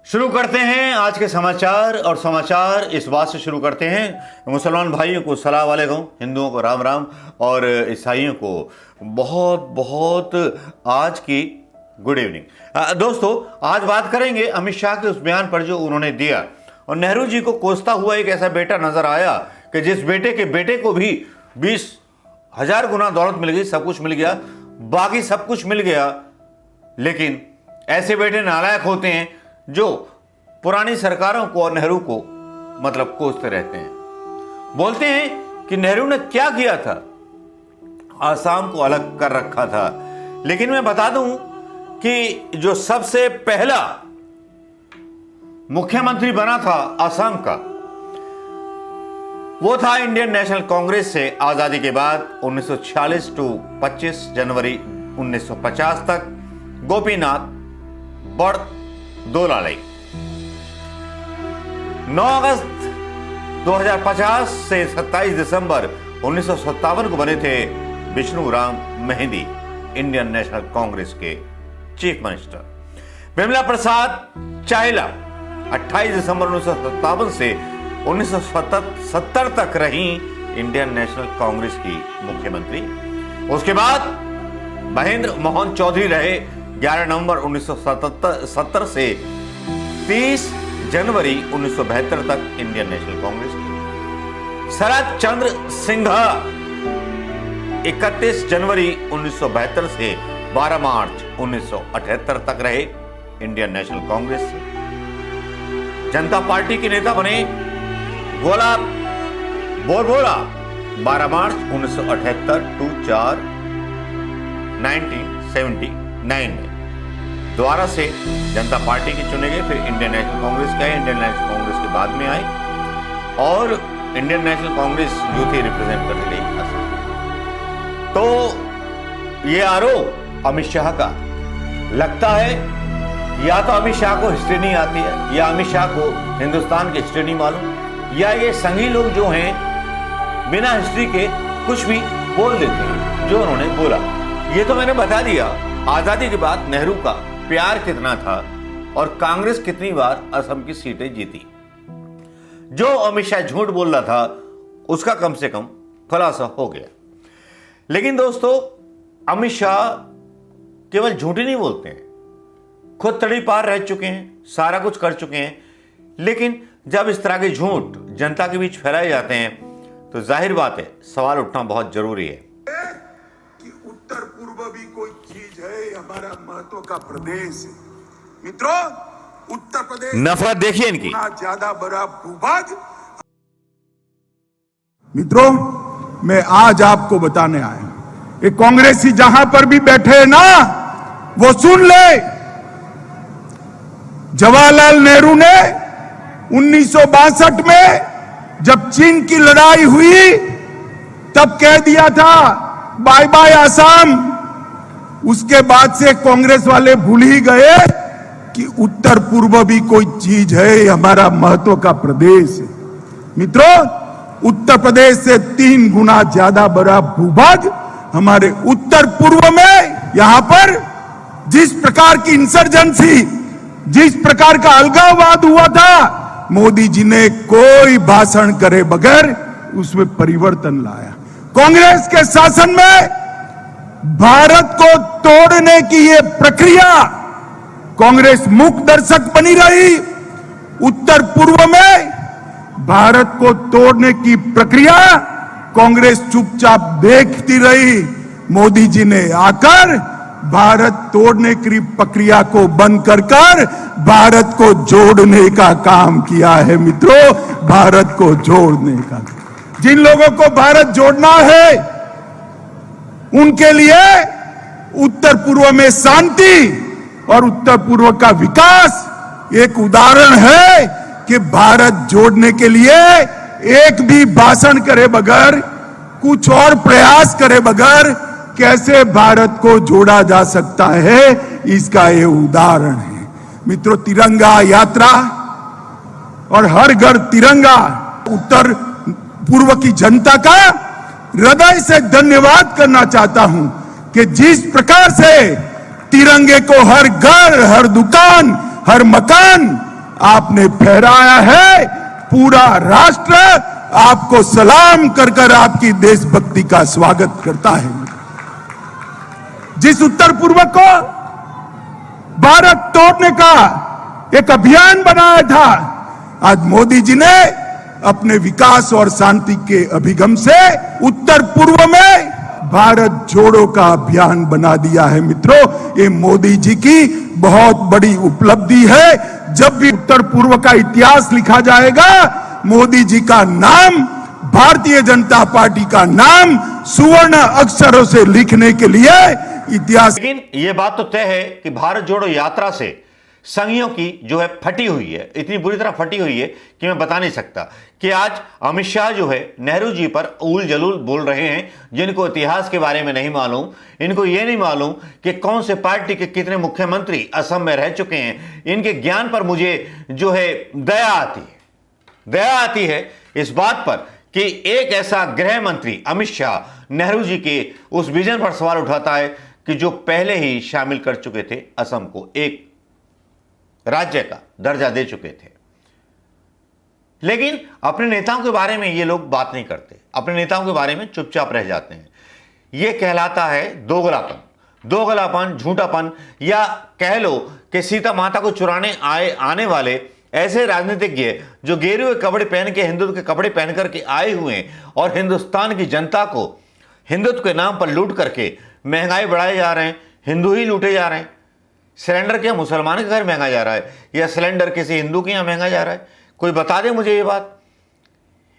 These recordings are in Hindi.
शुरू करते हैं आज के समाचार। और समाचार इस बात से शुरू करते हैं, मुसलमान भाइयों को सलाम वालेकुम, हिंदुओं को राम राम और ईसाइयों को बहुत बहुत आज की गुड इवनिंग। दोस्तों, आज बात करेंगे अमित शाह के उस बयान पर जो उन्होंने दिया। और नेहरू जी को कोसता हुआ एक ऐसा बेटा नजर आया कि जिस बेटे के बेटे को भी 20,000 गुना दौलत मिल गई, सब कुछ मिल गया, बाकी सब कुछ मिल गया, लेकिन ऐसे बेटे नालायक होते हैं जो पुरानी सरकारों को और नेहरू को मतलब कोसते रहते हैं। बोलते हैं कि नेहरू ने क्या किया था, आसाम को अलग कर रखा था। लेकिन मैं बता दूं कि जो सबसे पहला मुख्यमंत्री बना था आसाम का, वो था इंडियन नेशनल कांग्रेस से आजादी के बाद 1946 टू 25 जनवरी 1950 तक गोपीनाथ बरदोलाई। 9 अगस्त 2050 से 27 दिसंबर 1957 को बने थे विष्णु राम मेहंदी इंडियन नेशनल कांग्रेस के चीफ मिनिस्टर। बिमला प्रसाद चाइला 28 दिसंबर 1957 से 1970 तक रही इंडियन नेशनल कांग्रेस की मुख्यमंत्री। उसके बाद महेंद्र मोहन चौधरी रहे 11 नवंबर 1970 से 30 जनवरी 1972 तक इंडियन नेशनल कांग्रेस की। शरद चंद्र सिन्हा 31 जनवरी 1972 से 12 मार्च 1978 तक रहे इंडियन नेशनल कांग्रेस से। जनता पार्टी के नेता बने गोला बोरबोला 12 मार्च 1978 टू 4 1979 में दोबारा से जनता पार्टी के चुने गए। फिर इंडियन नेशनल कांग्रेस के आए, इंडियन नेशनल कांग्रेस के बाद में आए और इंडियन नेशनल कांग्रेस यूथ ही रिप्रेजेंट करने लगी असम। तो ये आरोप अमित शाह का लगता है, या तो अमित शाह को हिस्ट्री नहीं आती है, या अमित शाह को हिंदुस्तान की हिस्ट्री नहीं मालूम, या ये संघी लोग जो हैं बिना हिस्ट्री के कुछ भी बोल देते हैं जो उन्होंने बोला। ये तो मैंने बता दिया आजादी के बाद नेहरू का प्यार कितना था और कांग्रेस कितनी बार असम की सीटें जीती। जो अमित शाह झूठ बोल रहा था उसका कम से कम खुलासा हो गया। लेकिन दोस्तों, अमित शाह केवल झूठ ही नहीं बोलते हैं, खुद तड़ी पार रह चुके हैं, सारा कुछ कर चुके हैं। लेकिन जब इस तरह के झूठ जनता के बीच फैलाए जाते हैं तो जाहिर बात है सवाल उठना बहुत जरूरी है कि उत्तर पूर्व भी कोई चीज है, हमारा महत्व का प्रदेश है। मित्रों, उत्तर प्रदेश नफरत देखिए इनकी, ज्यादा बड़ा भूभाग। मित्रों, मैं आज आपको बताने आया हूं, ये कांग्रेसी जहां पर भी बैठे हैं ना, वो सुन ले। जवाहरलाल नेहरू ने 1962 में जब चीन की लड़ाई हुई तब कह दिया था बाय बाय आसाम। उसके बाद से कांग्रेस वाले भूल ही गए कि उत्तर पूर्व भी कोई चीज है, हमारा महत्व का प्रदेश है। मित्रों, उत्तर प्रदेश से 3 गुना ज्यादा बड़ा भूभाग हमारे उत्तर पूर्व में। यहां पर जिस प्रकार की इंसर्जेंसी, जिस प्रकार का अलगाववाद हुआ था, मोदी जी ने कोई भाषण करे बगैर उसमें परिवर्तन लाया। कांग्रेस के शासन में भारत को तोड़ने की ये प्रक्रिया कांग्रेस मूक दर्शक बनी रही। उत्तर पूर्व में भारत को तोड़ने की प्रक्रिया कांग्रेस चुपचाप देखती रही। मोदी जी ने आकर भारत तोड़ने की प्रक्रिया को बंद कर भारत को जोड़ने का काम किया है। मित्रों, भारत को जोड़ने का, जिन लोगों को भारत जोड़ना है उनके लिए उत्तर पूर्व में शांति और उत्तर पूर्व का विकास एक उदाहरण है कि भारत जोड़ने के लिए एक भी भाषण करे बगैर, कुछ और प्रयास करे बगैर कैसे भारत को जोड़ा जा सकता है, इसका ये उदाहरण है। मित्रों, तिरंगा यात्रा और हर घर तिरंगा, उत्तर पूर्व की जनता का हृदय से धन्यवाद करना चाहता हूं कि जिस प्रकार से तिरंगे को हर घर, हर दुकान, हर मकान आपने फहराया है, पूरा राष्ट्र आपको सलाम कर कर आपकी देशभक्ति का स्वागत करता है। जिस उत्तर पूर्व को भारत तोड़ने का एक अभियान बनाया था, आज मोदी जी ने अपने विकास और शांति के अभिगम से उत्तर पूर्व में भारत जोड़ो का अभियान बना दिया है। मित्रों, ये मोदी जी की बहुत बड़ी उपलब्धि है। जब भी उत्तर पूर्व का इतिहास लिखा जाएगा, मोदी जी का नाम, भारतीय जनता पार्टी का नाम सुवर्ण अक्षरों से लिखने के लिए इतिहास। लेकिन यह बात तो तय है कि भारत जोड़ो यात्रा से संघियों की जो है फटी हुई है, इतनी बुरी तरह फटी हुई है कि मैं बता नहीं सकता कि आज अमित शाह जो है नेहरू जी पर उल जलूल बोल रहे हैं, जिनको इतिहास के बारे में नहीं मालूम, इनको यह नहीं मालूम कि कौन से पार्टी के कितने मुख्यमंत्री असम में रह चुके हैं। इनके ज्ञान पर मुझे जो है दया आती है इस बात पर कि एक ऐसा गृह मंत्री अमित शाह नेहरू जी के उस विजन पर सवाल उठाता है कि जो पहले ही शामिल कर चुके थे असम को एक राज्य का दर्जा दे चुके थे। लेकिन अपने नेताओं के बारे में ये लोग बात नहीं करते, अपने नेताओं के बारे में चुपचाप रह जाते हैं। यह कहलाता है दोगलापन, झूठापन, या कह लो कि सीता माता को चुराने आने वाले ऐसे राजनीतिज्ञ जो गेरुए कपड़े पहन के, हिंदुत्व के कपड़े पहन करके आए हुए हैं और हिंदुस्तान की जनता को हिंदुत्व के नाम पर लूट करके महंगाई बढ़ाए जा रहे हैं, हिंदू ही लूटे जा रहे हैं। सिलेंडर क्या मुसलमान के घर महंगा जा रहा है या सिलेंडर किसी हिंदू के यहां महंगा जा रहा है? कोई बता दे मुझे ये बात।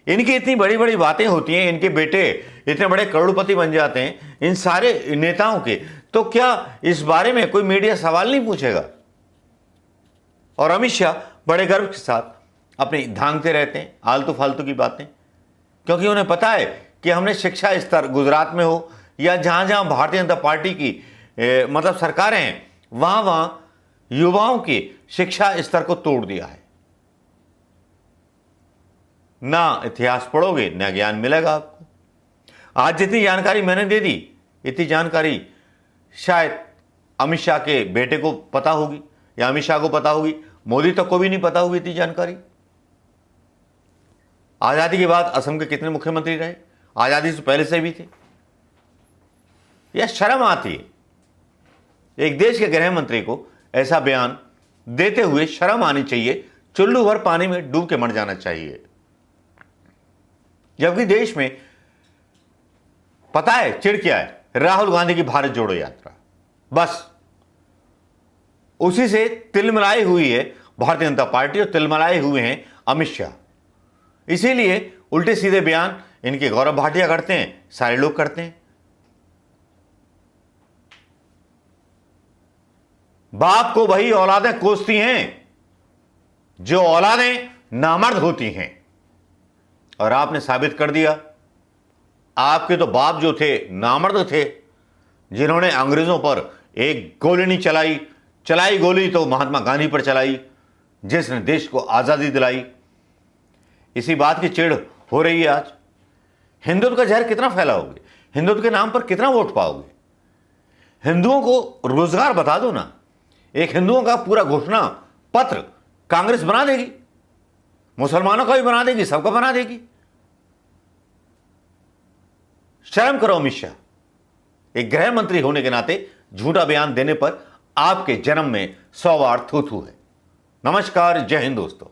इनकी इतनी बड़ी बड़ी बातें होती हैं, इनके बेटे इतने बड़े करोड़पति बन जाते हैं इन सारे नेताओं के, तो क्या इस बारे में कोई मीडिया सवाल नहीं पूछेगा? और अमित शाह बड़े गर्व के साथ अपने धांगते रहते हैं आलतू फालतू की बातें, क्योंकि उन्हें पता है कि हमने शिक्षा स्तर गुजरात में हो या जहां जहां भारतीय जनता पार्टी की मतलब सरकारें हैं, वहां युवाओं के शिक्षा स्तर को तोड़ दिया है। ना इतिहास पढ़ोगे ना ज्ञान मिलेगा आपको। आज जितनी जानकारी मैंने दे दी, इतनी जानकारी शायद अमित शाह के बेटे को पता होगी या अमित शाह को पता होगी, मोदी तक को भी नहीं पता होगी इतनी जानकारी। आजादी के बाद असम के कितने मुख्यमंत्री रहे? आजादी से पहले से भी थे। यह शर्म आती है, एक देश के गृह मंत्री को ऐसा बयान देते हुए शर्म आनी चाहिए, चुल्लू भर पानी में डूब के मर जाना चाहिए। जबकि देश में पता है चिढ़ क्या है? राहुल गांधी की भारत जोड़ो यात्रा, बस उसी से तिलमिलाई हुई है भारतीय जनता पार्टी और तिलमिलाए हुए हैं अमित शाह। इसीलिए उल्टे सीधे बयान इनके गौरव भाटिया करते हैं, सारे लोग करते हैं। बाप को वही औलादें कोसती हैं जो औलादें नामर्द होती हैं, और आपने साबित कर दिया। आपके तो बाप जो थे नामर्द थे, जिन्होंने अंग्रेजों पर एक गोली नहीं चलाई गोली तो महात्मा गांधी पर चलाई, जिसने देश को आजादी दिलाई। इसी बात की चिढ़ हो रही है आज। हिंदुत्व का जहर कितना फैलाओगे? हिंदुत्व के नाम पर कितना वोट पाओगे? हिंदुओं को रोजगार बता दो ना। एक हिंदुओं का पूरा घोषणा पत्र कांग्रेस बना देगी, मुसलमानों का भी बना देगी, सबका बना देगी। शर्म करो अमित शाह। एक गृह मंत्री होने के नाते झूठा बयान देने पर आपके जन्म में 100 बार थू थू है। नमस्कार, जय हिंद दोस्तों।